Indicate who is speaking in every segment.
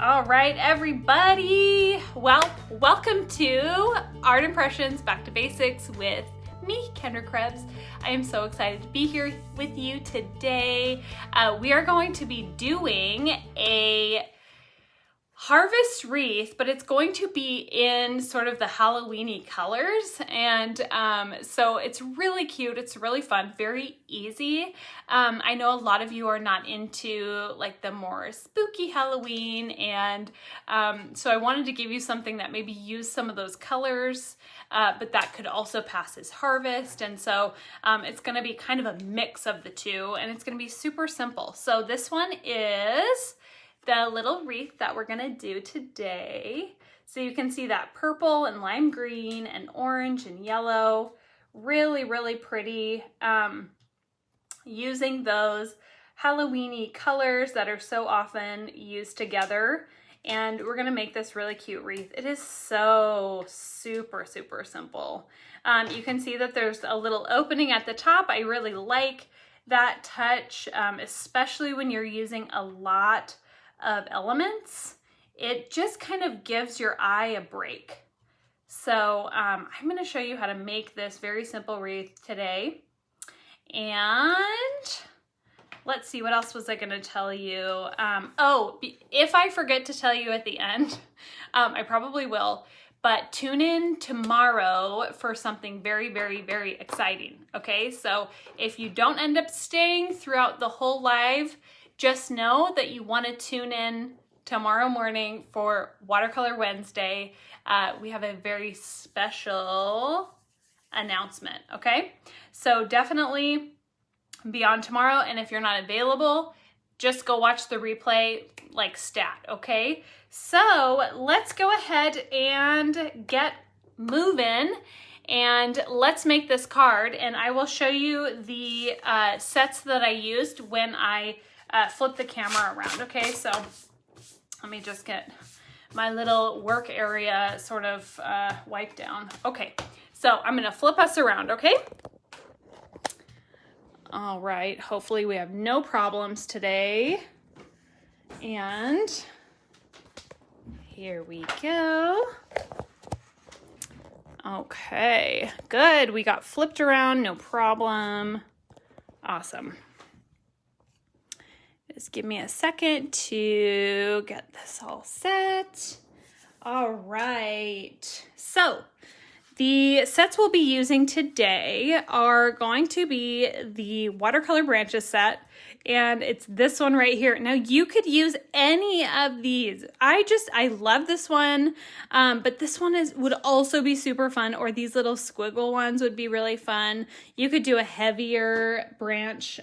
Speaker 1: All right, everybody. Well, welcome to Art Impressions Back to Basics with me, Kendra Krebs. I am so excited to be here with you today. We are going to be doing a harvest wreath, but it's going to be in sort of the Halloween-y colors. And so it's really cute. It's really fun, very easy. I know a lot of you are not into like the more spooky Halloween. And so I wanted to give you something that maybe used some of those colors, but that could also pass as harvest. And so it's going to be kind of a mix of the two, and it's going to be super simple. So this one is the little wreath that we're gonna do today. So you can see that purple and lime green and orange and yellow, really, really pretty. Using those Halloween-y colors that are so often used together. And we're gonna make this really cute wreath. It is so super, super simple. You can see that there's a little opening at the top. I really like that touch, especially when you're using a lot of elements. It just kind of gives your eye a break. So I'm going to show you how to make this very simple wreath today. And let's see, what else was I going to tell you? Oh, if I forget to tell you at the end, I probably will, but tune in tomorrow for something very, very, very exciting. Okay, so if you don't end up staying throughout the whole live, just know that you want to tune in tomorrow morning for Watercolor Wednesday. We have a very special announcement, okay? So definitely be on tomorrow, and if you're not available, just go watch the replay like stat, okay? So let's go ahead and get moving, and let's make this card, and I will show you the sets that I used when I flip the camera around. Okay, so let me just get my little work area sort of wiped down. Okay, so I'm gonna flip us around, okay? All right, hopefully we have no problems today. And here we go. Okay, good, we got flipped around, no problem. Awesome. Just give me a second to get this all set. All right, so the sets we'll be using today are going to be the Watercolor Branches set, and it's this one right here. Now you could use any of these. I love this one, but this one would also be super fun, or these little squiggle ones would be really fun. You could do a heavier branch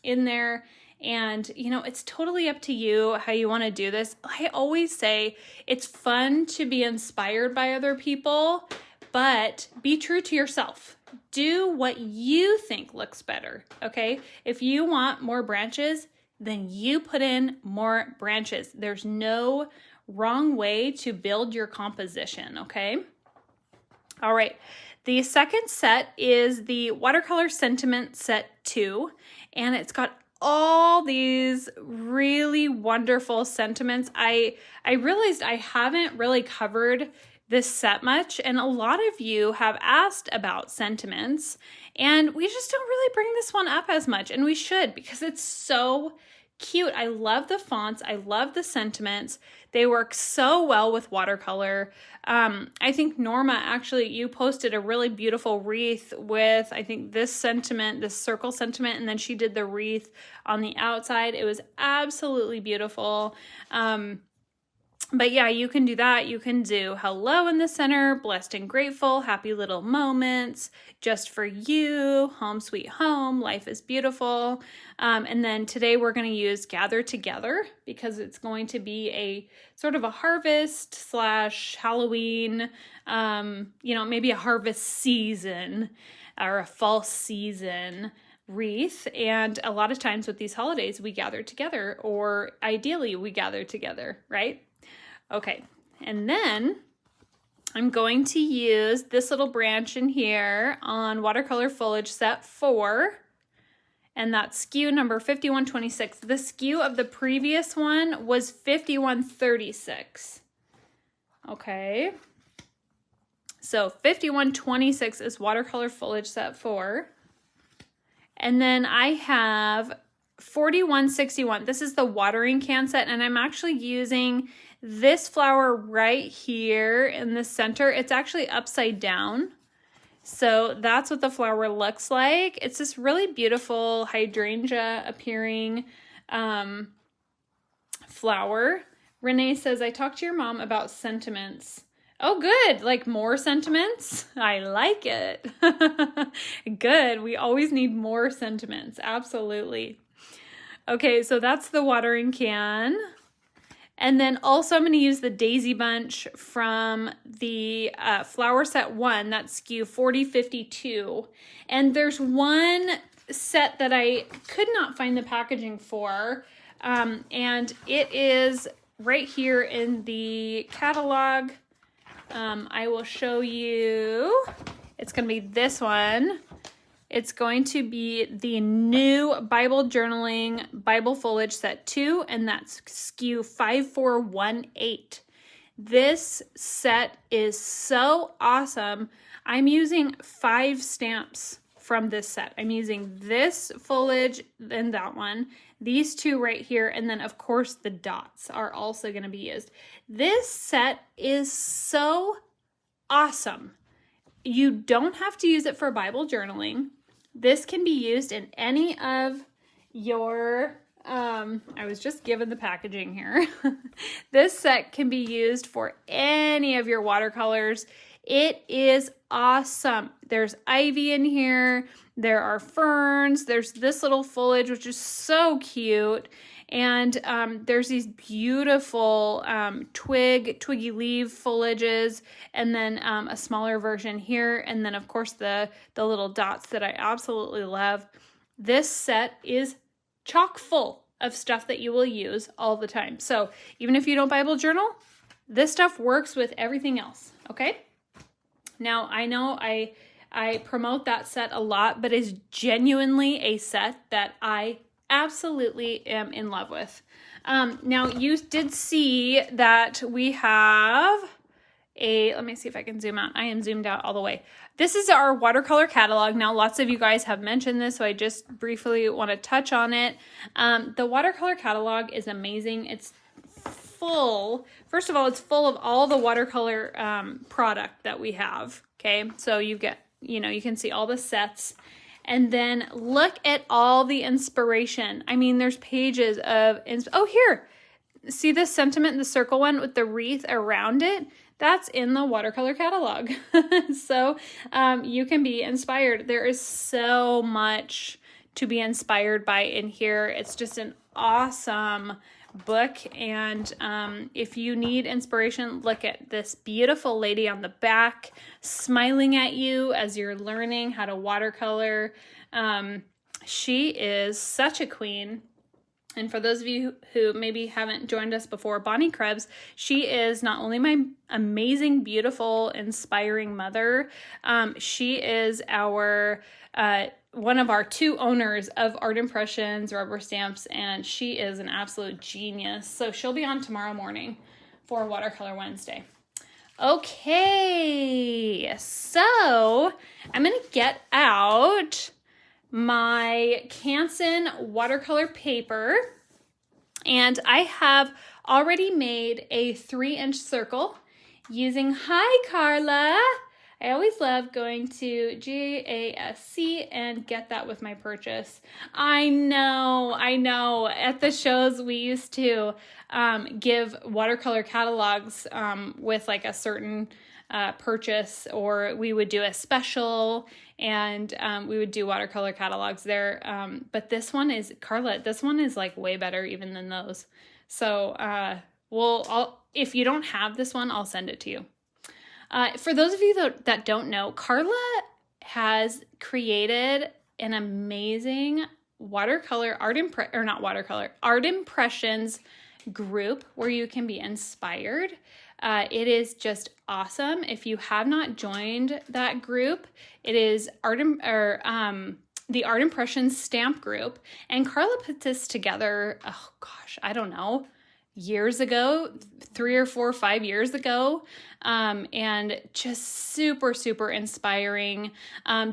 Speaker 1: in there. And, you know, it's totally up to you how you want to do this. I always say it's fun to be inspired by other people, but be true to yourself. Do what you think looks better, okay? If you want more branches, then you put in more branches. There's no wrong way to build your composition, okay? All right, the second set is the Watercolor Sentiment Set 2, and it's got all these really wonderful sentiments. I realized I haven't really covered this set much, and a lot of you have asked about sentiments, and we just don't really bring this one up as much, and we should, because it's so cute. I love the fonts. I love the sentiments. They work so well with watercolor. I think Norma, actually, you posted a really beautiful wreath with, I think, this sentiment, this circle sentiment, and then she did the wreath on the outside. It was absolutely beautiful. But yeah, you can do that. You can do hello in the center, blessed and grateful, happy little moments, just for you, home sweet home, life is beautiful. And then today we're going to use gather together, because it's going to be a sort of a harvest / Halloween, you know, maybe a harvest season or a fall season wreath. And a lot of times with these holidays, we gather together, or ideally we gather together, right? Okay, and then I'm going to use this little branch in here on Watercolor Foliage Set 4, and that's SKU number 5126. The SKU of the previous one was 5136. Okay. So 5126 is Watercolor Foliage Set 4. And then I have 4161. This is the watering can set, and I'm actually using this flower right here in the center. It's actually upside down. So that's what the flower looks like. It's this really beautiful hydrangea appearing flower. Renee says, I talked to your mom about sentiments. Oh, good. Like more sentiments? I like it. Good. We always need more sentiments. Absolutely. Okay, so that's the watering can. And then also I'm going to use the Daisy Bunch from the Flower Set 1, that's SKU 4052. And there's one set that I could not find the packaging for, and it is right here in the catalog. I will show you. It's going to be this one. It's going to be the new Bible Journaling Bible Foliage Set 2, and that's SKU 5418. This set is so awesome. I'm using 5 stamps from this set. I'm using this foliage and that one, these 2 right here, and then of course the dots are also going to be used. This set is so awesome. You don't have to use it for Bible journaling. This can be used in any of your, I was just given the packaging here. This set can be used for any of your watercolors. It is awesome. There's ivy in here. There are ferns. There's this little foliage, which is so cute. And there's these beautiful twiggy leaf foliages, and then a smaller version here. And then, of course, the little dots that I absolutely love. This set is chock full of stuff that you will use all the time. So even if you don't Bible journal, this stuff works with everything else, okay? Now, I know I promote that set a lot, but it's genuinely a set that I absolutely am in love with. Now, you did see that we have let me see if I can zoom out. I am zoomed out all the way. This is our watercolor catalog. Now, lots of you guys have mentioned this, so I just briefly want to touch on it. The watercolor catalog is amazing. It's full. First of all, it's full of all the watercolor product that we have. Okay, so you get, you can see all the sets. And then look at all the inspiration. I mean, there's pages of, oh, here. See this sentiment in the circle one with the wreath around it? That's in the watercolor catalog. So you can be inspired. There is so much to be inspired by in here. It's just an awesome book. And if you need inspiration, look at this beautiful lady on the back smiling at you as you're learning how to watercolor. She is such a queen. And for those of you who maybe haven't joined us before, Bonnie Krebs, she is not only my amazing, beautiful, inspiring mother, she is our one of our 2 owners of Art Impressions Rubber Stamps, and she is an absolute genius. So she'll be on tomorrow morning for Watercolor Wednesday. Okay, so I'm going to get out my Canson watercolor paper, and I have already made a 3-inch circle using, hi Carla, I always love going to GASC and get that with my purchase. I know. At the shows, we used to give watercolor catalogs with like a certain purchase, or we would do a special and we would do watercolor catalogs there. But this one is, Carla, this one is like way better even than those. So if you don't have this one, I'll send it to you. For those of you that don't know, Carla has created an amazing art impressions group where you can be inspired. It is just awesome. If you have not joined that group, it is the Art Impressions stamp group, and Carla put this together, oh gosh, I don't know, years ago, 3 or 4 or 5 years ago, and just super, super inspiring.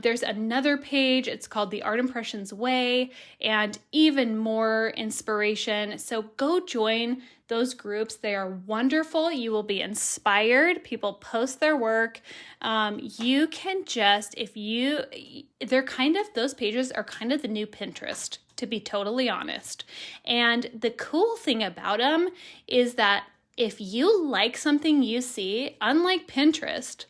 Speaker 1: There's another page, it's called The Art Impressions Way, and even more inspiration. So go join those groups. They are wonderful. You will be inspired. People post their work. You can just, those pages are kind of the new Pinterest, to be totally honest. And the cool thing about them is that if you like something you see, unlike Pinterest,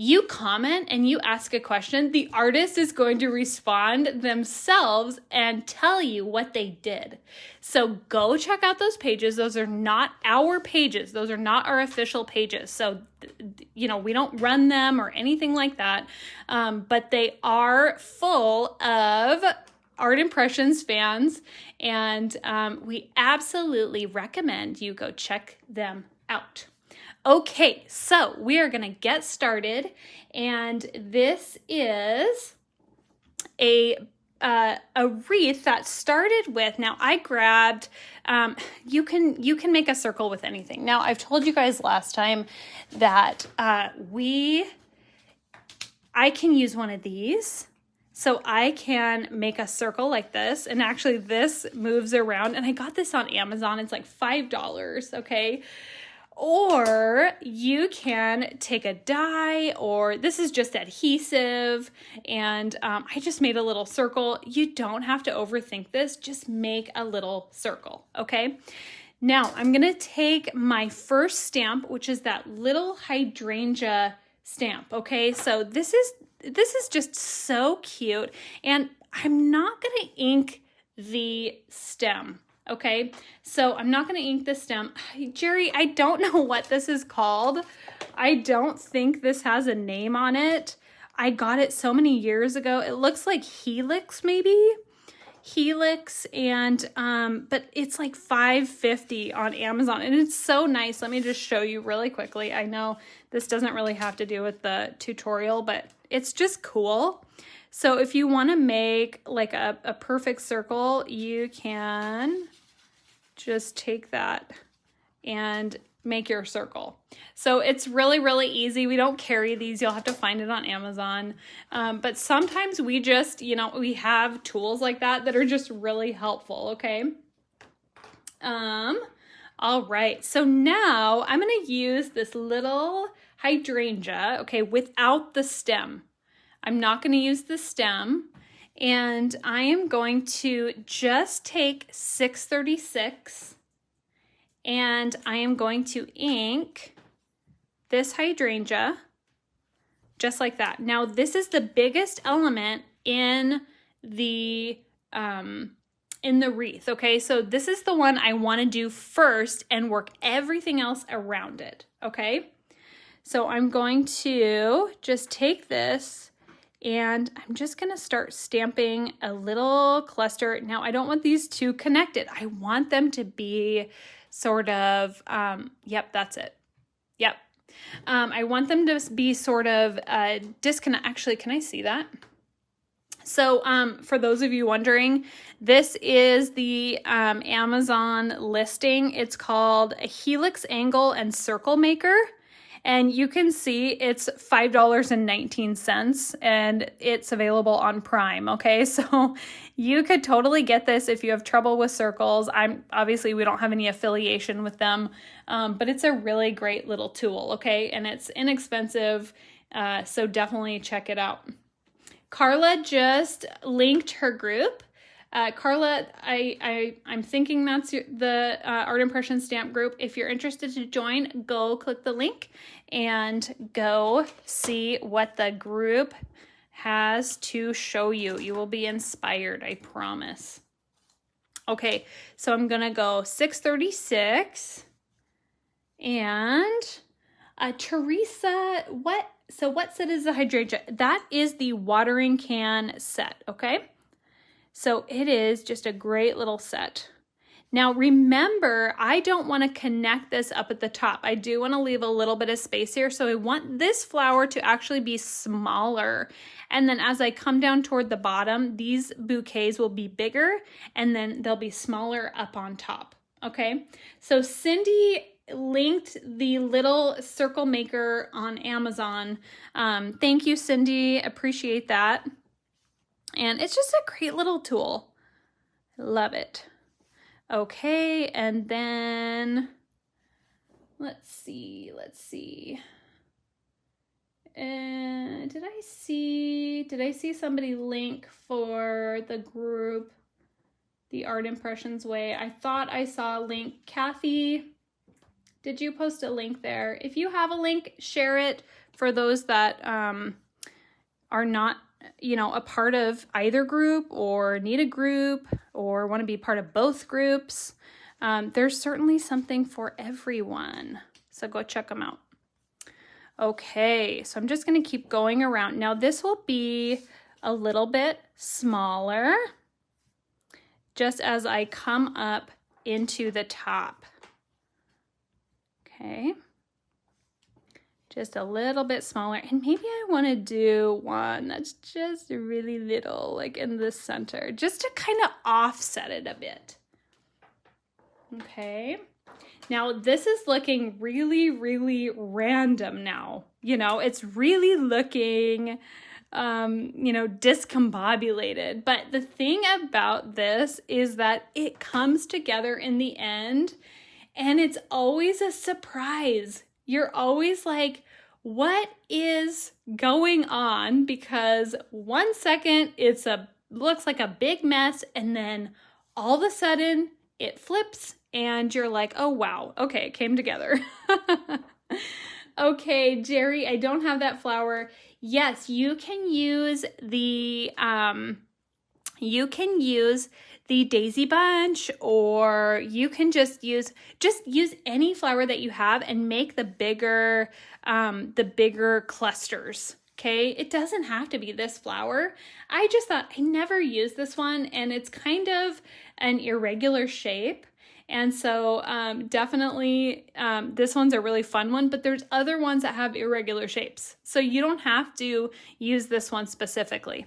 Speaker 1: you comment and you ask a question, the artist is going to respond themselves and tell you what they did. So go check out those pages. Those are not our pages. Those are not our official pages. So, we don't run them or anything like that. But they are full of Art Impressions fans, and we absolutely recommend you go check them out. Okay, so we are going to get started, and this is a wreath that started with, now I grabbed, you can make a circle with anything. Now I've told you guys last time that I can use one of these. So I can make a circle like this, and actually this moves around, and I got this on Amazon. It's like $5, okay? Or you can take a die, or this is just adhesive, and I just made a little circle. You don't have to overthink this. Just make a little circle, okay? Now I'm gonna take my first stamp, which is that little hydrangea stamp, okay? So this is just so cute, and I'm not gonna ink the stem, okay? So I'm not gonna ink the stem. Jerry, I don't know what this is called. I don't think this has a name on it. I got it so many years ago. It looks like Helix, maybe? Helix, and but it's like $5.50 on Amazon, and it's so nice. Let me just show you really quickly. I know this doesn't really have to do with the tutorial, but it's just cool. So if you want to make like a perfect circle, you can just take that and make your circle. So it's really, really easy. We don't carry these. You'll have to find it on Amazon. But sometimes we just, we have tools like that are just really helpful, okay? All right, so now I'm gonna use this little hydrangea, okay, without the stem. I'm not gonna use the stem, and I am going to just take 636, and I am going to ink this hydrangea just like that. Now this is the biggest element in the wreath, okay? So this is the one I want to do first and work everything else around it, okay? So I'm going to just take this, and I'm just going to start stamping a little cluster. Now I don't want these two connected. I want them to be sort of, yep, that's it. Yep. I want them to be sort of disconnect. Actually, can I see that? So for those of you wondering, this is the Amazon listing. It's called a Helix Angle and Circle Maker. And you can see it's $5.19, and it's available on Prime, okay? So you could totally get this if you have trouble with circles. Obviously, we don't have any affiliation with them, but it's a really great little tool, okay? And it's inexpensive, so definitely check it out. Carla just linked her group. Carla, I'm thinking that's the Art Impression Stamp group. If you're interested to join, go click the link and go see what the group has to show you. You will be inspired, I promise. Okay, so I'm gonna go 636, and Teresa, what set is the hydrangea? That is the watering can set, okay? So it is just a great little set. Now remember, I don't want to connect this up at the top. I do want to leave a little bit of space here. So I want this flower to actually be smaller. And then as I come down toward the bottom, these bouquets will be bigger and then they'll be smaller up on top. Okay, so Cindy linked the little circle maker on Amazon. Thank you, Cindy. Appreciate that. And it's just a great little tool. Love it. Okay, and then let's see. Did I see somebody link for the group, the Art Impressions Way? I thought I saw a link. Kathy, did you post a link there? If you have a link, share it for those that are not, you know, a part of either group or need a group or want to be part of both groups. There's certainly something for everyone. So go check them out. Okay, so I'm just going to keep going around. Now this will be a little bit smaller just as I come up into the top. Okay. Just a little bit smaller, and maybe I want to do one that's just really little, like in the center, just to kind of offset it a bit. Okay, now this is looking really, really random now. You know, it's really looking, you know, discombobulated. But the thing about this is that it comes together in the end, and it's always a surprise. You're always like, what is going on? Because 1 second looks like a big mess, and then all of a sudden it flips and you're like, oh wow, okay, it came together. Okay, Jerry, I don't have that flower. Yes, you can use the daisy bunch, or you can just use any flower that you have and make the bigger clusters. Okay, it doesn't have to be this flower. I just thought I never used this one, and it's kind of an irregular shape. And so definitely this one's a really fun one, but there's other ones that have irregular shapes. So you don't have to use this one specifically.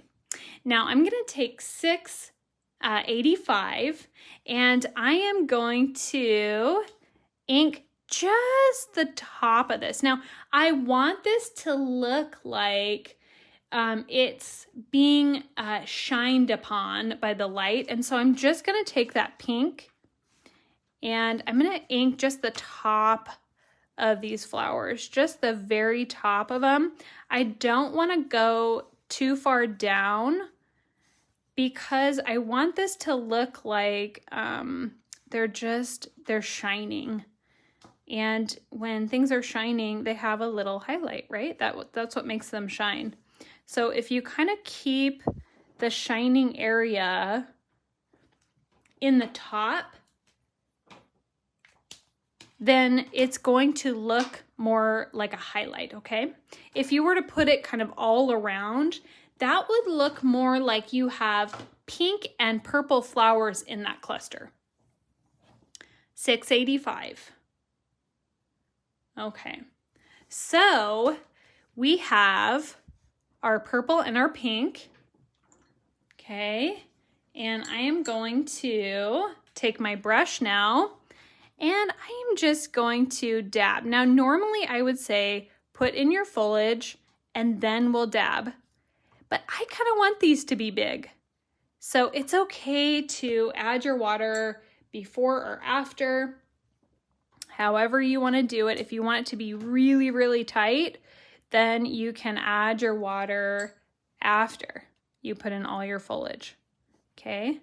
Speaker 1: Now I'm gonna take 685 and I am going to ink just the top of this. Now I want this to look like it's being shined upon by the light. And so I'm just gonna take that pink and I'm gonna ink just the top of these flowers, just the very top of them. I don't wanna go too far down because I want this to look like they're shining. And when things are shining, they have a little highlight, right? That's what makes them shine. So if you kind of keep the shining area in the top, then it's going to look more like a highlight, okay? If you were to put it kind of all around, that would look more like you have pink and purple flowers in that cluster. 685. Okay, so we have our purple and our pink. Okay, and I am going to take my brush now, and I am just going to dab. Now, normally I would say put in your foliage and then we'll dab, but I kind of want these to be big. So it's okay to add your water before or after, however you want to do it. If you want it to be really, really tight, then you can add your water after you put in all your foliage. Okay,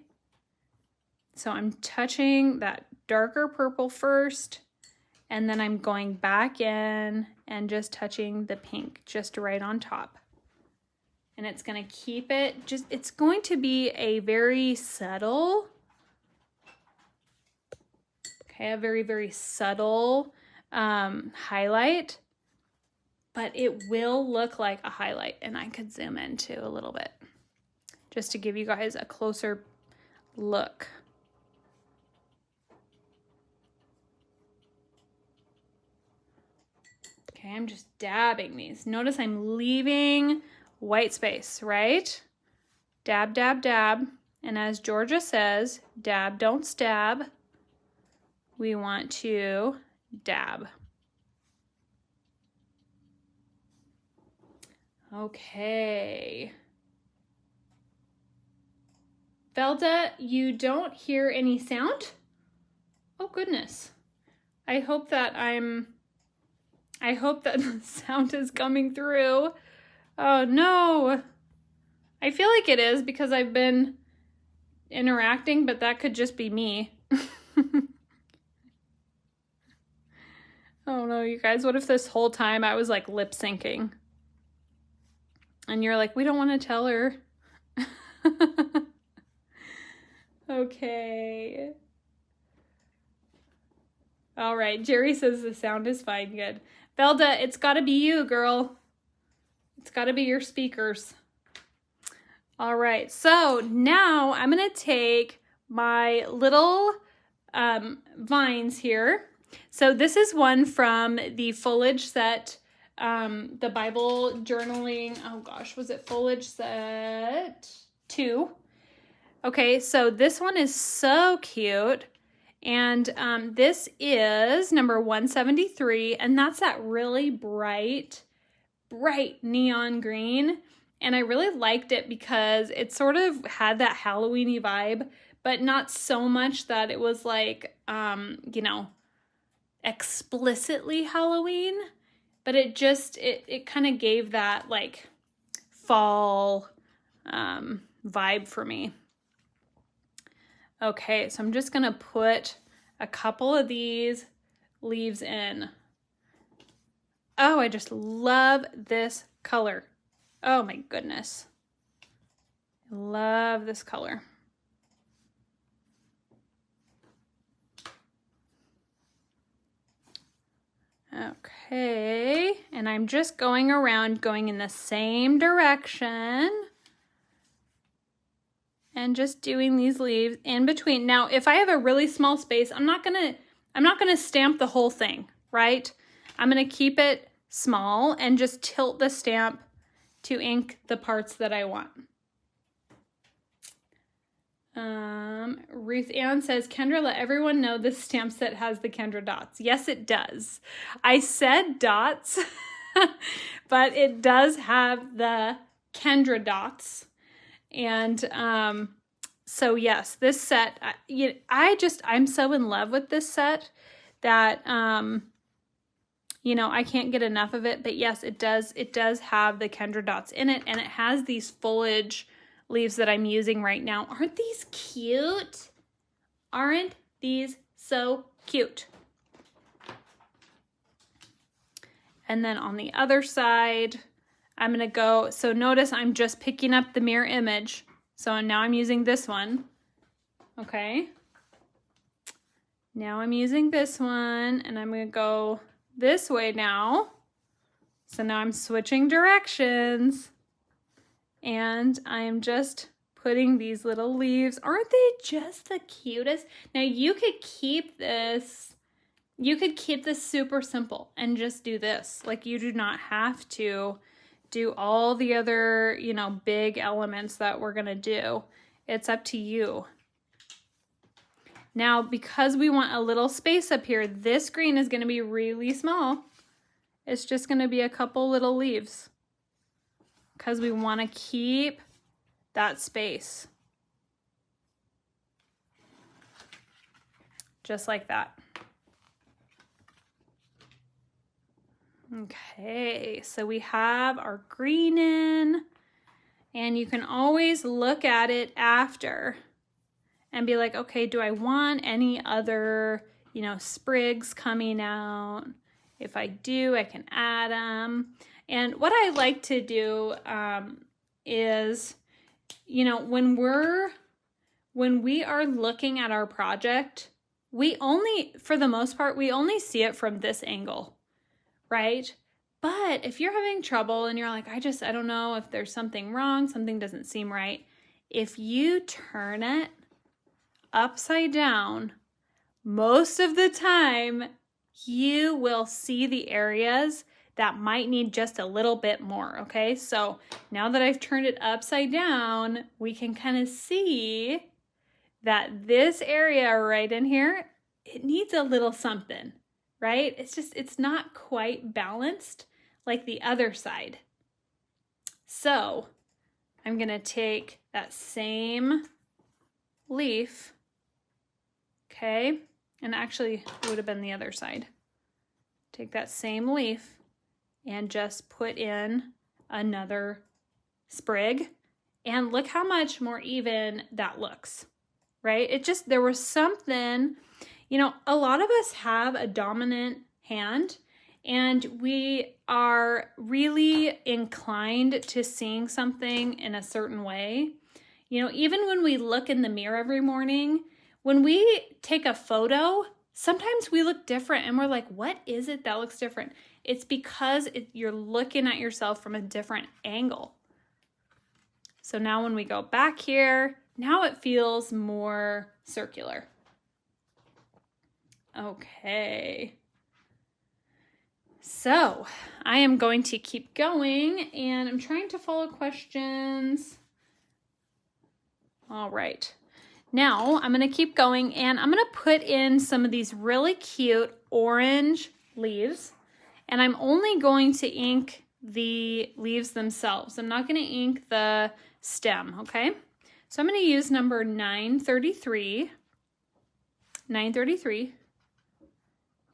Speaker 1: so I'm touching that darker purple first, and then I'm going back in and just touching the pink just right on top. And it's going to keep it it's going to be a very subtle, okay, a very, very subtle highlight, but it will look like a highlight. And I could zoom in too a little bit just to give you guys a closer look. Okay, I'm just dabbing these. Notice I'm leaving white space, right? Dab, dab, dab. And as Georgia says, dab, don't stab. We want to dab. Okay. Velda, you don't hear any sound? Oh goodness. I hope that the sound is coming through. Oh no. I feel like it is because I've been interacting, but that could just be me. Oh no, you guys, what if this whole time I was like lip syncing? And you're like, we don't want to tell her. Okay. All right, Jerry says the sound is fine, good. Velda, it's gotta be you, girl. It's gotta be your speakers. All right, so now I'm gonna take my little vines here. So this is one from the Foliage set, the Bible journaling, oh gosh, was it Foliage set 2? Okay, so this one is so cute. And this is number 173, and that's that really bright neon green. And I really liked it because it sort of had that Halloween-y vibe, but not so much that it was like, you know, explicitly Halloween, but it just, it kind of gave that like fall vibe for me. Okay, so I'm just gonna put a couple of these leaves in. Oh, I just love this color. Oh my goodness. Love this color. Okay, and I'm just going around, going in the same direction. And just doing these leaves in between. Now, if I have a really small space, I'm not gonna stamp the whole thing, right? I'm gonna keep it small and just tilt the stamp to ink the parts that I want. Ruth Ann says, Kendra, let everyone know this stamp set has the Kendra dots. Yes, it does. I said dots, but it does have the Kendra dots. And so yes, this set, I'm so in love with this set that, you know, I can't get enough of it. But yes, it does have the Kendra dots in it, and it has these foliage leaves that I'm using right now. Aren't these cute? Aren't these so cute? And then on the other side, I'm gonna go, so notice I'm just picking up the mirror image. So now I'm using this one, okay? Now I'm using this one, and I'm gonna go this way now. So now I'm switching directions, and I'm just putting these little leaves. Aren't they just the cutest? Now you could keep this, super simple and just do this. Like, you do not have to do all the other, you know, big elements that we're gonna do. It's up to you. Now, because we want a little space up here, this green is gonna be really small. It's just gonna be a couple little leaves because we wanna keep that space. Just like that. Okay, so we have our green in, and you can always look at it after and be like, okay, do I want any other, you know, sprigs coming out? If I do, I can add them. And what I like to do is, you know, when we are looking at our project, for the most part, we only see it from this angle, right? But if you're having trouble and you're like, I don't know if there's something wrong, something doesn't seem right. If you turn it upside down, most of the time, you will see the areas that might need just a little bit more, okay? So now that I've turned it upside down, we can kind of see that this area right in here, it needs a little something, right? It's not quite balanced like the other side. So I'm gonna take that same leaf, okay? And actually it would have been the other side. Take that same leaf and just put in another sprig, and look how much more even that looks, right? There was something, you know, a lot of us have a dominant hand and we are really inclined to seeing something in a certain way. You know, even when we look in the mirror every morning, when we take a photo, sometimes we look different and we're like, what is it that looks different? It's because you're looking at yourself from a different angle. So now when we go back here, now it feels more circular. Okay. So I am going to keep going and I'm trying to follow questions. All right. Now I'm going to keep going and I'm going to put in some of these really cute orange leaves, and I'm only going to ink the leaves themselves. I'm not going to ink the stem, okay? So I'm going to use number 933,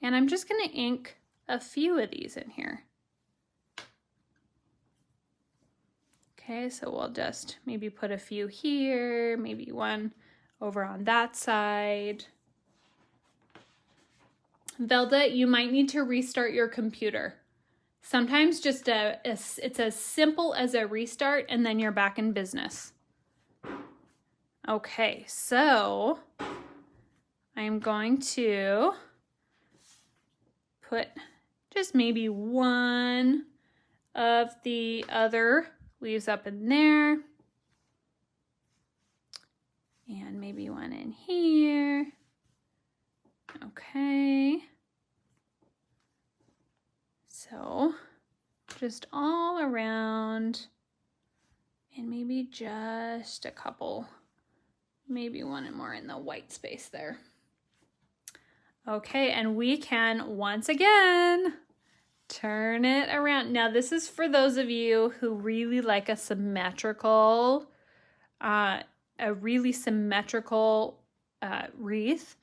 Speaker 1: and I'm just going to ink a few of these in here. Okay, so we'll just maybe put a few here, maybe one over on that side. Velda, you might need to restart your computer. Sometimes just it's as simple as a restart and then you're back in business. Okay, so I'm going to put just maybe one of the other leaves up in there. And maybe one in here. Okay. So just all around, and maybe just a couple, maybe one more in the white space there. Okay, and we can once again turn it around. Now this is for those of you who really like a symmetrical, wreath.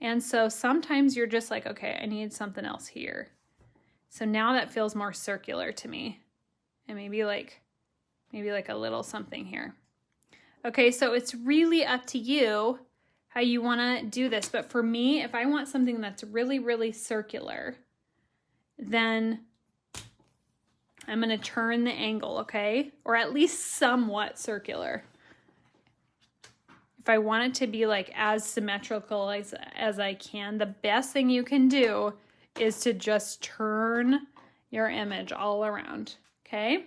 Speaker 1: And so sometimes you're just like, okay, I need something else here. So now that feels more circular to me. And maybe like a little something here. Okay, so it's really up to you how you want to do this. But for me, if I want something that's really, really circular, then I'm going to turn the angle, okay? Or at least somewhat circular. If I want it to be like as symmetrical as I can, the best thing you can do is to just turn your image all around, okay?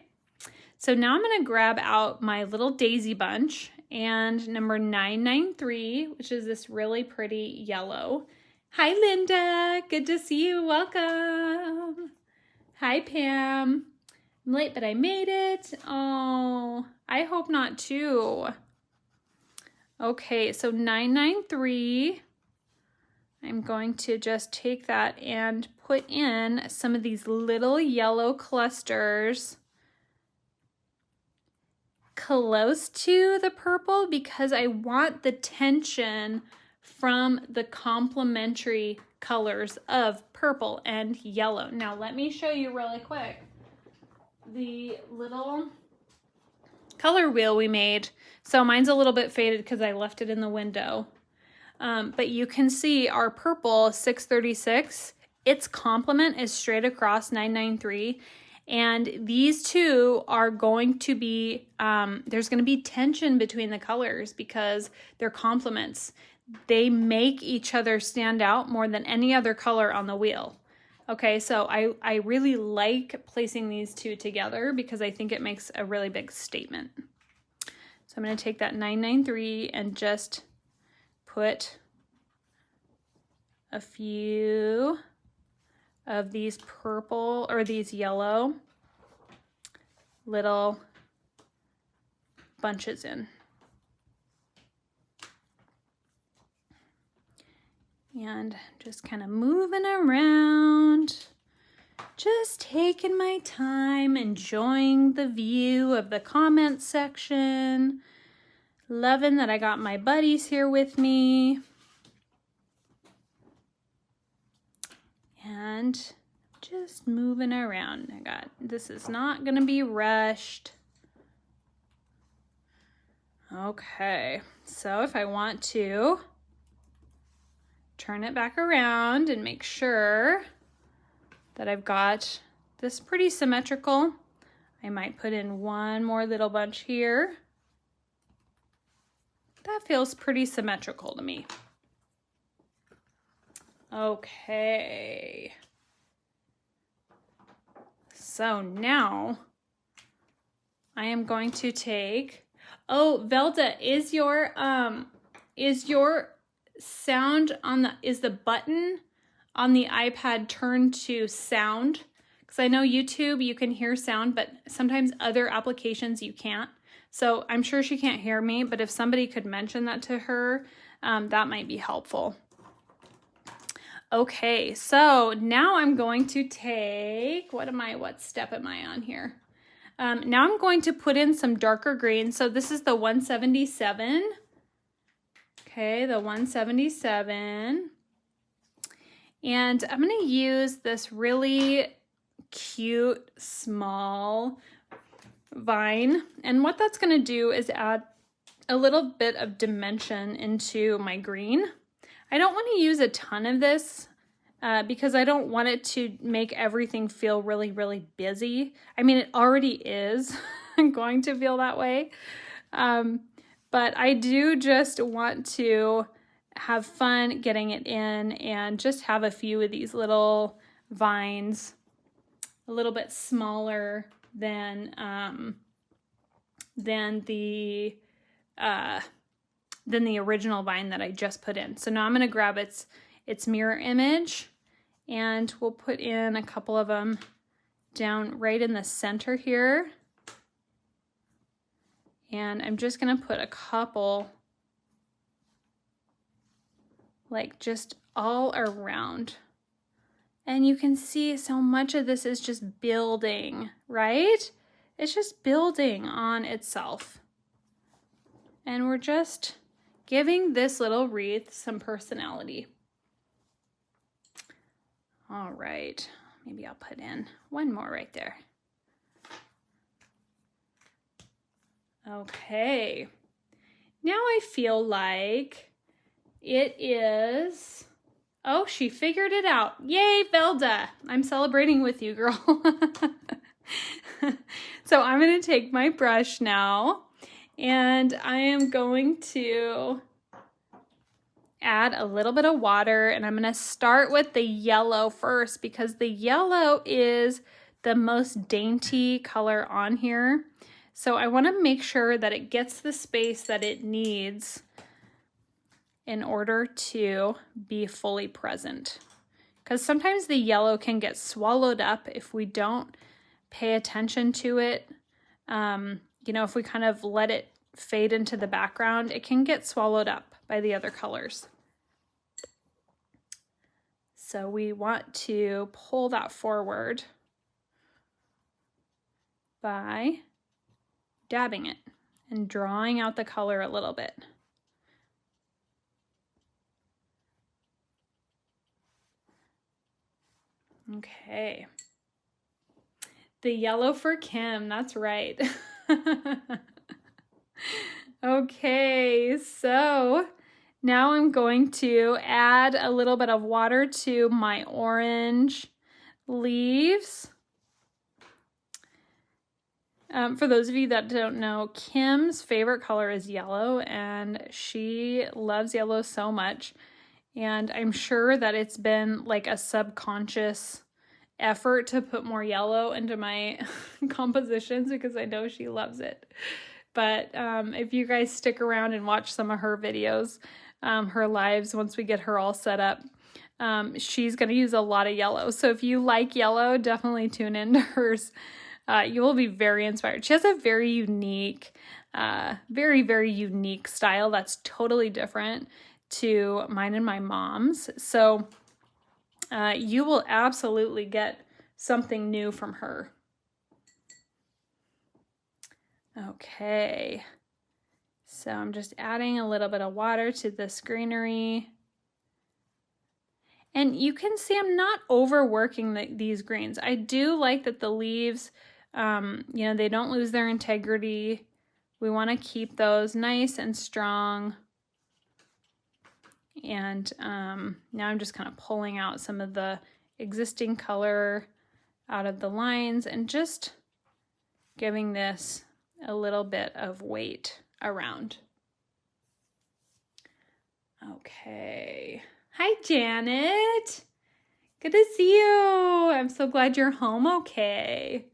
Speaker 1: So now I'm gonna grab out my little daisy bunch and number 993, which is this really pretty yellow. Hi, Linda, good to see you, welcome. Hi, Pam. I'm late, but I made it. Oh, I hope not too. Okay, so 993, I'm going to just take that and put in some of these little yellow clusters close to the purple because I want the tension from the complementary colors of purple and yellow. Now let me show you really quick the little color wheel we made. So mine's a little bit faded because I left it in the window. But you can see our purple 636, its complement is straight across 993. And these two are going to be, there's going to be tension between the colors because they're complements. They make each other stand out more than any other color on the wheel. Okay, so I really like placing these two together because I think it makes a really big statement. So I'm going to take that 993 and just put a few of these purple or these yellow little bunches in. And just kind of moving around, just taking my time, enjoying the view of the comments section, loving that I got my buddies here with me. And just moving around. This is not gonna be rushed. Okay, so if I want to turn it back around and make sure that I've got this pretty symmetrical, I might put in one more little bunch here. That feels pretty symmetrical to me. Okay. So now I am going to take, oh, Velda, is your sound on is the button on the iPad turned to sound? Because I know YouTube, you can hear sound, but sometimes other applications you can't. So I'm sure she can't hear me, but if somebody could mention that to her, that might be helpful. Okay, so now I'm going to take, what step am I on here? Now I'm going to put in some darker green. So this is the 177. Okay, the 177. And I'm going to use this really cute, small vine. And what that's going to do is add a little bit of dimension into my green. I don't want to use a ton of this because I don't want it to make everything feel really, really busy. I mean, it already is going to feel that way. But I do just want to have fun getting it in and just have a few of these little vines, a little bit smaller than the original vine that I just put in. So now I'm going to grab its mirror image, and we'll put in a couple of them down right in the center here. And I'm just going to put a couple like just all around. And you can see so much of this is just building, right? It's just building on itself. And we're just giving this little wreath some personality. All right, maybe I'll put in one more right there. Okay, now I feel like it is, oh, she figured it out. Yay, Velda, I'm celebrating with you, girl. So I'm gonna take my brush now, and I am going to add a little bit of water, and I'm going to start with the yellow first because the yellow is the most dainty color on here. So I want to make sure that it gets the space that it needs in order to be fully present. Because sometimes the yellow can get swallowed up if we don't pay attention to it. You know, if we kind of let it fade into the background, it can get swallowed up by the other colors. So we want to pull that forward by dabbing it and drawing out the color a little bit. Okay. The yellow for Kim, that's right. Okay, so now I'm going to add a little bit of water to my orange leaves. For those of you that don't know, Kim's favorite color is yellow, and she loves yellow so much. And I'm sure that it's been like a subconscious effort to put more yellow into my compositions because I know she loves it. But if you guys stick around and watch some of her videos, her lives, once we get her all set up, she's going to use a lot of yellow. So if you like yellow, definitely tune into hers. You will be very inspired. She has a very unique, very unique style that's totally different to mine and my mom's. So you will absolutely get something new from her. Okay, so I'm just adding a little bit of water to this greenery. And you can see I'm not overworking these greens. I do like that the leaves, you know, they don't lose their integrity. We want to keep those nice and strong. And now I'm just kind of pulling out some of the existing color out of the lines and just giving this a little bit of weight around. Okay. Hi, Janet. Good to see you. I'm so glad you're home okay.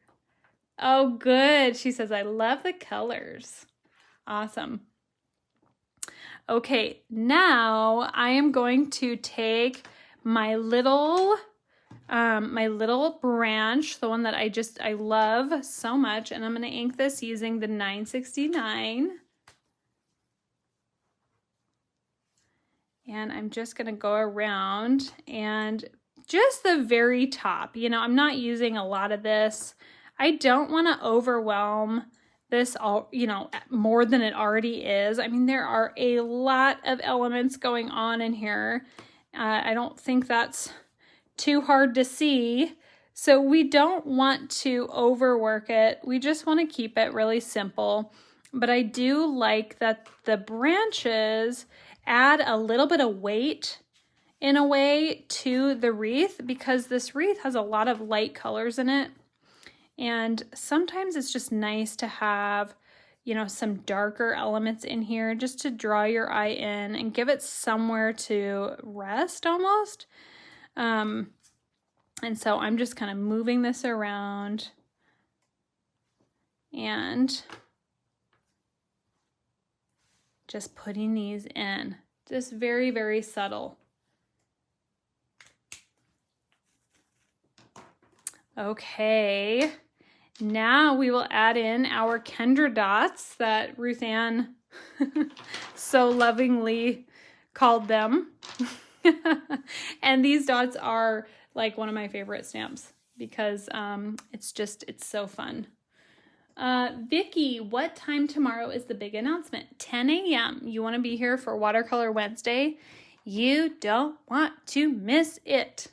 Speaker 1: Oh, good. She says, I love the colors. Awesome. Okay, now I am going to take my little branch, the one that I love so much, and I'm going to ink this using the 969. And I'm just going to go around and just the very top. You know, I'm not using a lot of this. I don't want to overwhelm this all, you know, more than it already is. I mean, there are a lot of elements going on in here. I don't think that's too hard to see. So we don't want to overwork it. We just want to keep it really simple. But I do like that the branches add a little bit of weight in a way to the wreath, because this wreath has a lot of light colors in it. And sometimes it's just nice to have, you know, some darker elements in here just to draw your eye in and give it somewhere to rest almost. And so I'm just kind of moving this around and just putting these in. Just very, very subtle. Okay. Now we will add in our Kendra dots that Ruth Ann so lovingly called them. And these dots are like one of my favorite stamps because it's so fun. Vicky, what time tomorrow is the big announcement? 10 a.m. You want to be here for Watercolor Wednesday? You don't want to miss it.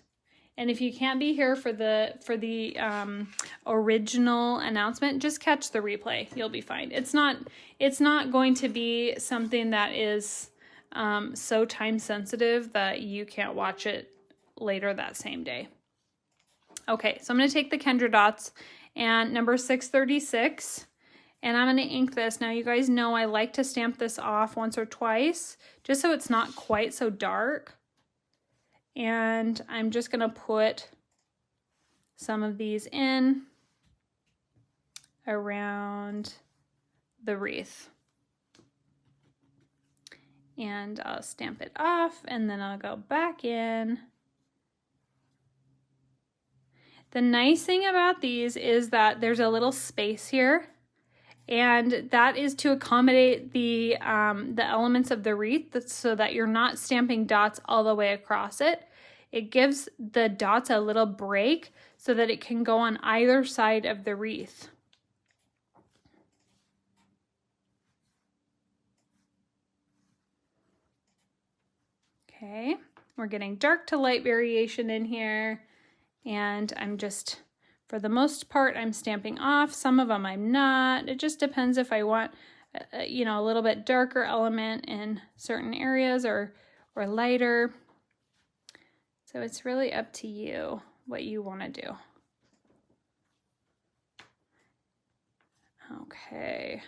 Speaker 1: And if you can't be here for the original announcement, just catch the replay. You'll be fine. It's not going to be something that is so time sensitive that you can't watch it later that same day. Okay, so I'm going to take the Kendra dots and number 636, and I'm going to ink this. Now you guys know I like to stamp this off once or twice just so it's not quite so dark. And I'm just going to put some of these in around the wreath. And I'll stamp it off and then I'll go back in. The nice thing about these is that there's a little space here, and that is to accommodate the elements of the wreath so that you're not stamping dots all the way across it. It gives the dots a little break so that it can go on either side of the wreath. Okay, we're getting dark to light variation in here, and I'm just, for the most part, I'm stamping off. Some of them I'm not. It just depends if I want, you know, a little bit darker element in certain areas or lighter. So it's really up to you what you want to do. Okay.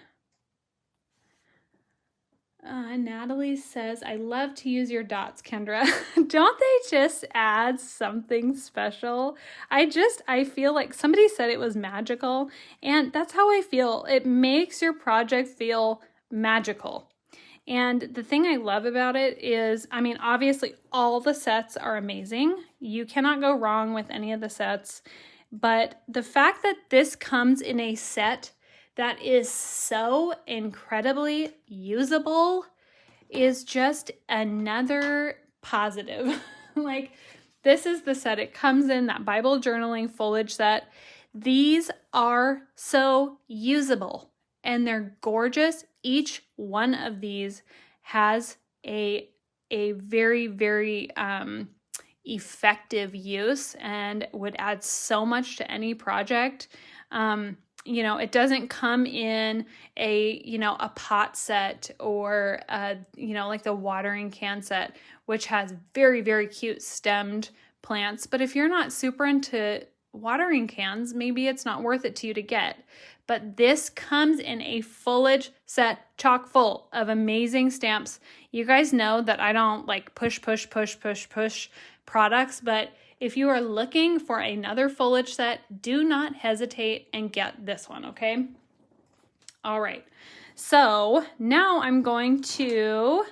Speaker 1: Natalie says, I love to use your dots, Kendra. Don't they just add something special? I feel like somebody said it was magical, and that's how I feel. It makes your project feel magical. And the thing I love about it is, I mean, obviously all the sets are amazing. You cannot go wrong with any of the sets. But the fact that this comes in a set that is so incredibly usable is just another positive. Like, this is the set it comes in, that Bible journaling foliage set. These are so usable and they're gorgeous. Each one of these has a very, very effective use and would add so much to any project. You know, it doesn't come in a pot set or, like the watering can set, which has very, very cute stemmed plants. But if you're not super into watering cans, maybe it's not worth it to you to get. But this comes in a foliage set chock full of amazing stamps. You guys know that I don't like push products, but if you are looking for another foliage set, do not hesitate and get this one, okay? All right, so now I'm going to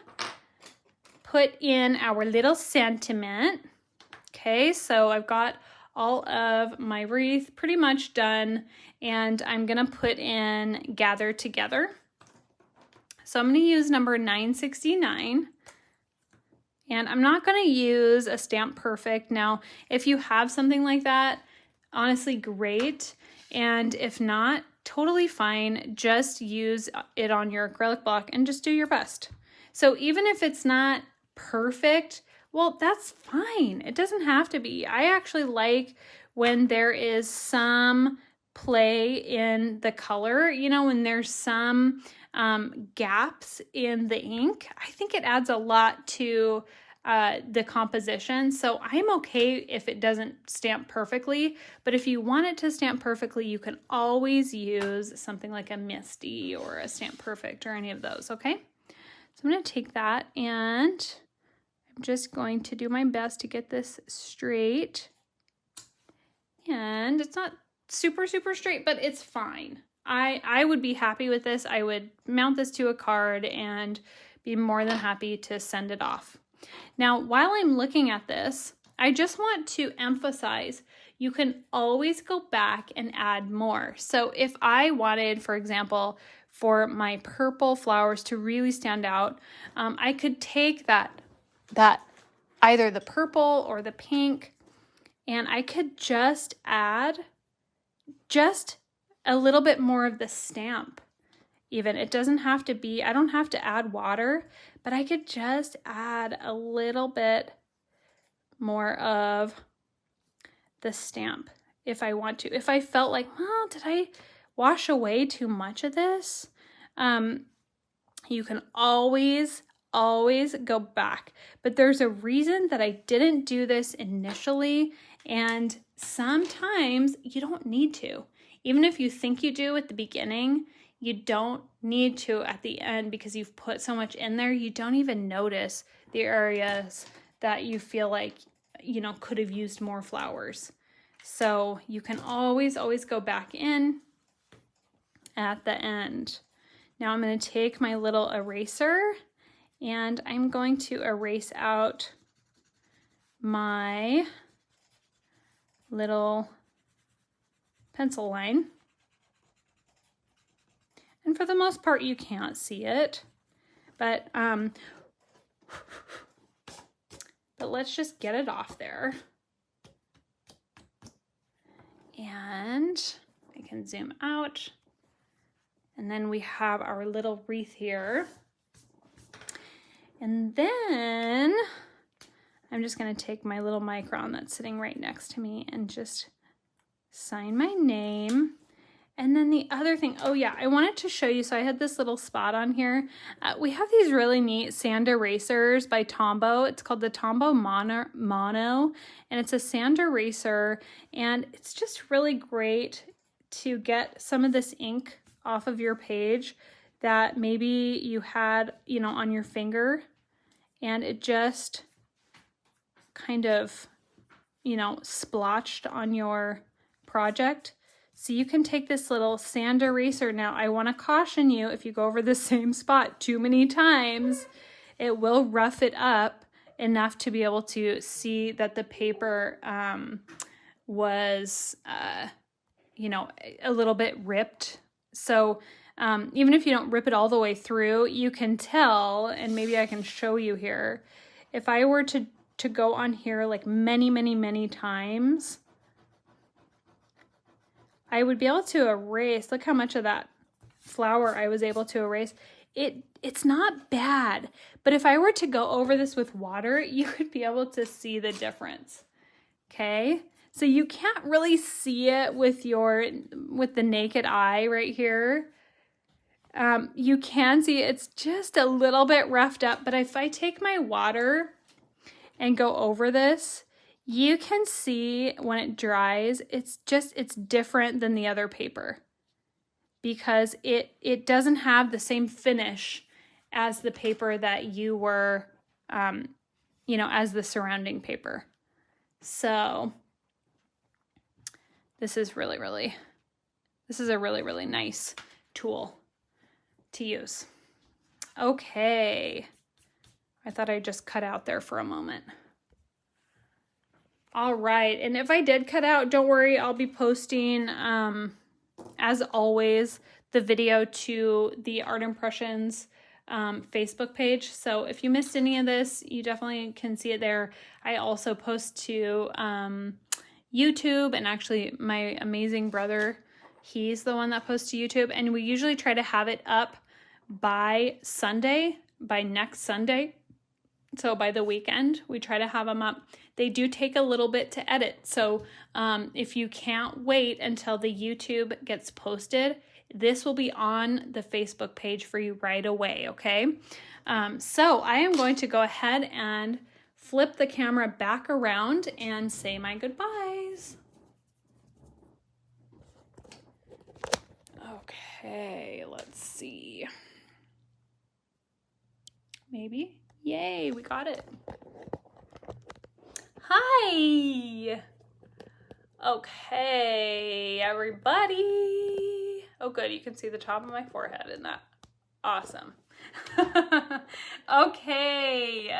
Speaker 1: put in our little sentiment. Okay, so I've got all of my wreath pretty much done, and I'm gonna put in Gather Together. So I'm gonna use number 969. And I'm not going to use a Stamp Perfect. Now, if you have something like that, honestly, great. And if not, totally fine. Just use it on your acrylic block and just do your best. So even if it's not perfect, well, that's fine. It doesn't have to be. I actually like when there is some play in the color, you know, when there's some gaps in the ink. I think it adds a lot to the composition. So I'm okay if it doesn't stamp perfectly, but if you want it to stamp perfectly, you can always use something like a Misty or a Stamp Perfect or any of those, okay? So I'm going to take that and I'm just going to do my best to get this straight. And it's not super straight, but it's fine. I would be happy with this. I would mount this to a card and be more than happy to send it off. Now, while I'm looking at this, I just want to emphasize you can always go back and add more. So if I wanted, for example, for my purple flowers to really stand out, I could take that either the purple or the pink, and I could just add just a little bit more of the stamp. Even it doesn't have to be, I don't have to add water, but I could just add a little bit more of the stamp if I want to. If I felt like, well, did I wash away too much of this? You can always go back. But there's a reason that I didn't do this initially, and sometimes you don't need to. Even if you think you do at the beginning, you don't need to at the end because you've put so much in there. You don't even notice the areas that you feel like, you know, could have used more flowers. So you can always go back in at the end. Now I'm going to take my little eraser and I'm going to erase out my little pencil line. And for the most part, you can't see it, but let's just get it off there. And I can zoom out. And then we have our little wreath here. And then I'm just going to take my little micron that's sitting right next to me and just sign my name. And then the other thing, oh yeah, I wanted to show you, so I had this little spot on here. We have these really neat sand erasers by Tombow. It's called the Tombow Mono, and it's a sand eraser, and it's just really great to get some of this ink off of your page that maybe you had, you know, on your finger, and it just kind of, you know, splotched on your project. So you can take this little sand eraser. Now, I want to caution you, if you go over the same spot too many times, it will rough it up enough to be able to see that the paper was, you know, a little bit ripped. So even if you don't rip it all the way through, you can tell, and maybe I can show you here. If I were to go on here like many, many, many times, I would be able to erase. Look how much of that flower I was able to erase. It's not bad, but if I were to go over this with water, you would be able to see the difference. Okay, so you can't really see it with the naked eye right here. You can see it's just a little bit roughed up, but if I take my water and go over this, you can see when it dries, it's different than the other paper because it doesn't have the same finish as the paper that you were, you know, as the surrounding paper. So this is a really, really nice tool to use. Okay. I thought I just cut out there for a moment. All right, and if I did cut out, don't worry, I'll be posting, as always, the video to the Art Impressions Facebook page. So if you missed any of this, you definitely can see it there. I also post to YouTube, and actually my amazing brother, he's the one that posts to YouTube, and we usually try to have it up by Sunday, by next Sunday. So by the weekend, we try to have them up. They do take a little bit to edit. So if you can't wait until the YouTube gets posted, this will be on the Facebook page for you right away, okay? So I am going to go ahead and flip the camera back around and say my goodbyes. Okay, let's see. Maybe. Yay, we got it. Hi. Okay, everybody. Oh, good. You can see the top of my forehead. Isn't that awesome? Okay.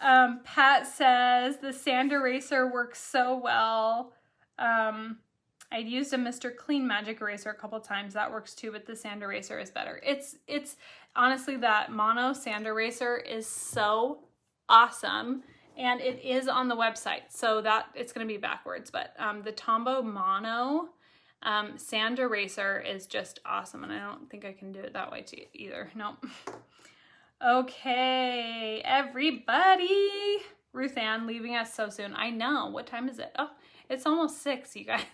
Speaker 1: Pat says the sand eraser works so well. I'd used a Mr. Clean Magic eraser a couple times. That works too, but the sand eraser is better. It's honestly, that mono sand eraser is so awesome, and it is on the website, so that it's going to be backwards, but the Tombow mono sand eraser is just awesome, and I don't think I can do it that way too either. Nope. Okay, everybody. Ruth Ann leaving us so soon. I know. What time is it? Oh, it's almost 6, you guys.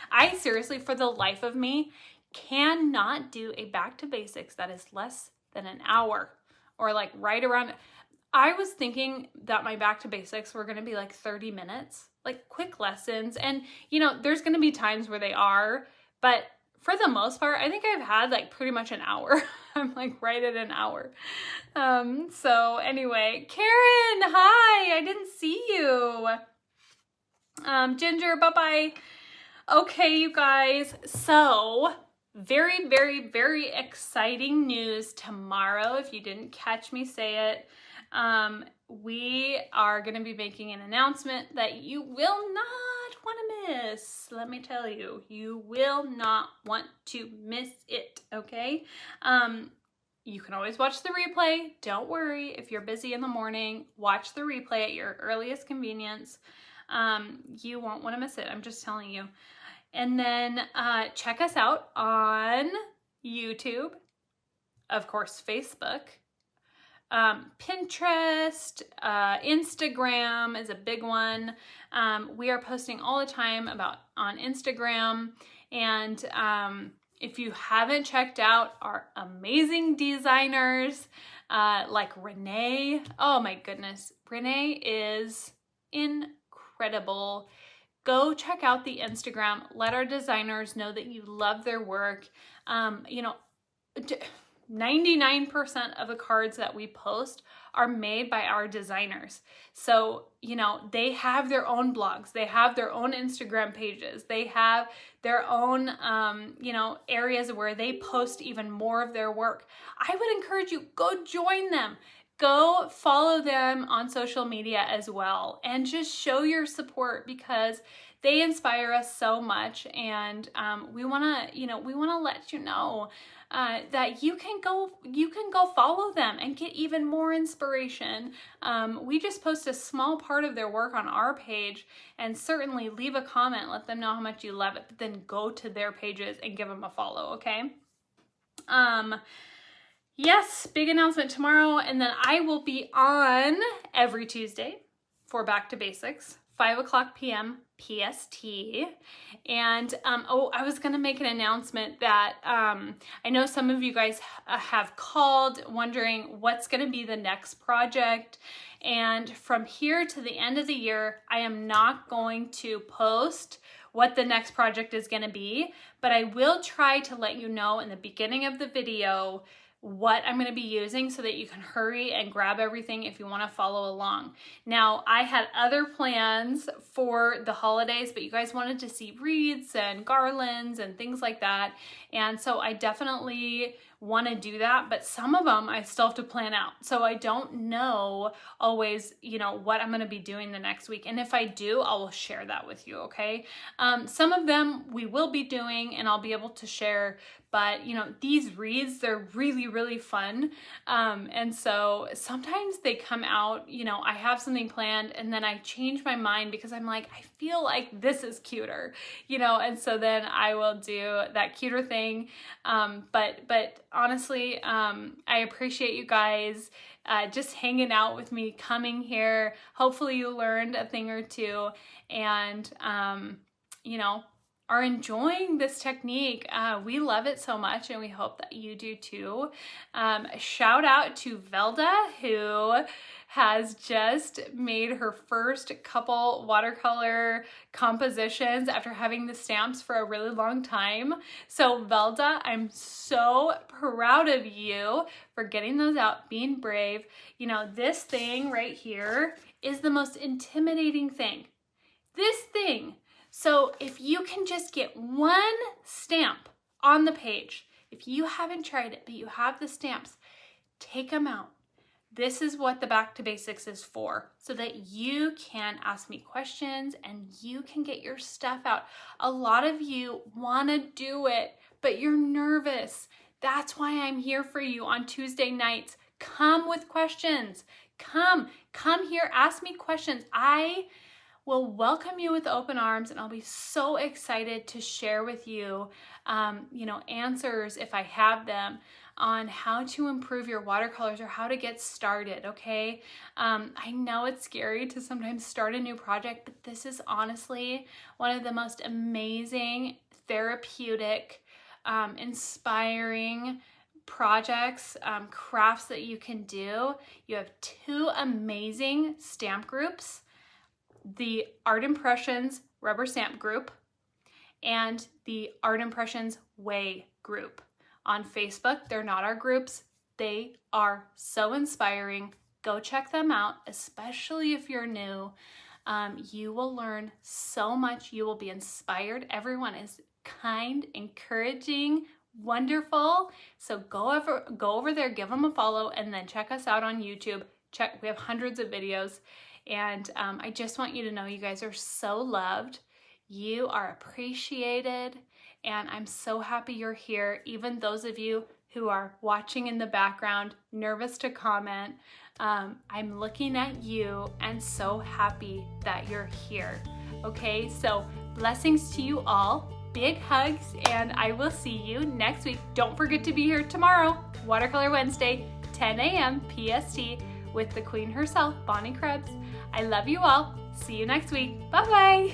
Speaker 1: I seriously, for the life of me, cannot do a back to basics that is less than an hour, or like right around. I was thinking that my back to basics were going to be like 30 minutes, like quick lessons. And you know, there's going to be times where they are, but for the most part, I think I've had like pretty much an hour. I'm like right at an hour. So anyway, Karen, hi, I didn't see you. Ginger, bye-bye. Okay, you guys, so very, very, very exciting news tomorrow. If you didn't catch me say it, we are going to be making an announcement that you will not want to miss. Let me tell you, you will not want to miss it, okay? You can always watch the replay. Don't worry. If you're busy in the morning, watch the replay at your earliest convenience. You won't want to miss it. I'm just telling you. And then check us out on YouTube, of course, Facebook, Pinterest, Instagram is a big one. We are posting all the time on Instagram. And if you haven't checked out our amazing designers, like Renee, oh my goodness, Renee is incredible. Go check out the Instagram. Let our designers know that you love their work. You know, 99% of the cards that we post are made by our designers. So, you know, they have their own blogs, they have their own Instagram pages, they have their own, you know, areas where they post even more of their work. I would encourage you, go join them. Go follow them on social media as well and just show your support because they inspire us so much. And we want to let you know that you can go follow them and get even more inspiration. We just post a small part of their work on our page, and certainly leave a comment, let them know how much you love it, but then go to their pages and give them a follow, okay? Yes, big announcement tomorrow, and then I will be on every Tuesday for Back to Basics, 5:00 p.m. PST. And I was gonna make an announcement that I know some of you guys have called wondering what's gonna be the next project. And from here to the end of the year, I am not going to post what the next project is gonna be, but I will try to let you know in the beginning of the video what I'm going to be using so that you can hurry and grab everything if you want to follow along. Now, I had other plans for the holidays, but you guys wanted to see wreaths and garlands and things like that. And so I definitely want to do that, but some of them I still have to plan out. So I don't know always, you know, what I'm going to be doing the next week. And if I do, I will share that with you, okay? Some of them we will be doing and I'll be able to share, but you know, these wreaths, they're really, really fun. And so sometimes they come out, you know, I have something planned and then I change my mind because I'm like, I feel like this is cuter, you know, and so then I will do that cuter thing. But honestly, I appreciate you guys just hanging out with me, coming here. Hopefully you learned a thing or two and, you know, are enjoying this technique. We love it so much and we hope that you do too. Shout out to Velda, who has just made her first couple watercolor compositions after having the stamps for a really long time. So Velda, I'm so proud of you for getting those out, being brave. You know, this thing right here is the most intimidating thing. This thing. So if you can just get one stamp on the page, if you haven't tried it, but you have the stamps, take them out. This is what the Back to Basics is for, so that you can ask me questions and you can get your stuff out. A lot of you want to do it, but you're nervous. That's why I'm here for you on Tuesday nights. Come with questions. Come here, ask me questions. I will welcome you with open arms and I'll be so excited to share with you, you know, answers if I have them on how to improve your watercolors or how to get started, okay? I know it's scary to sometimes start a new project, but this is honestly one of the most amazing, therapeutic, inspiring projects, crafts that you can do. You have two amazing stamp groups, the Art Impressions Rubber Stamp Group and the Art Impressions Way Group. On Facebook, they're not our groups. They are so inspiring. Go check them out, especially if you're new. You will learn so much. You will be inspired. Everyone is kind, encouraging, wonderful. So go over there, give them a follow, and then check us out on YouTube. We have hundreds of videos. And I just want you to know you guys are so loved. You are appreciated. And I'm so happy you're here. Even those of you who are watching in the background, nervous to comment, I'm looking at you and so happy that you're here. Okay, so blessings to you all. Big hugs, and I will see you next week. Don't forget to be here tomorrow, Watercolor Wednesday, 10 a.m. PST, with the queen herself, Bonnie Krebs. I love you all. See you next week. Bye-bye.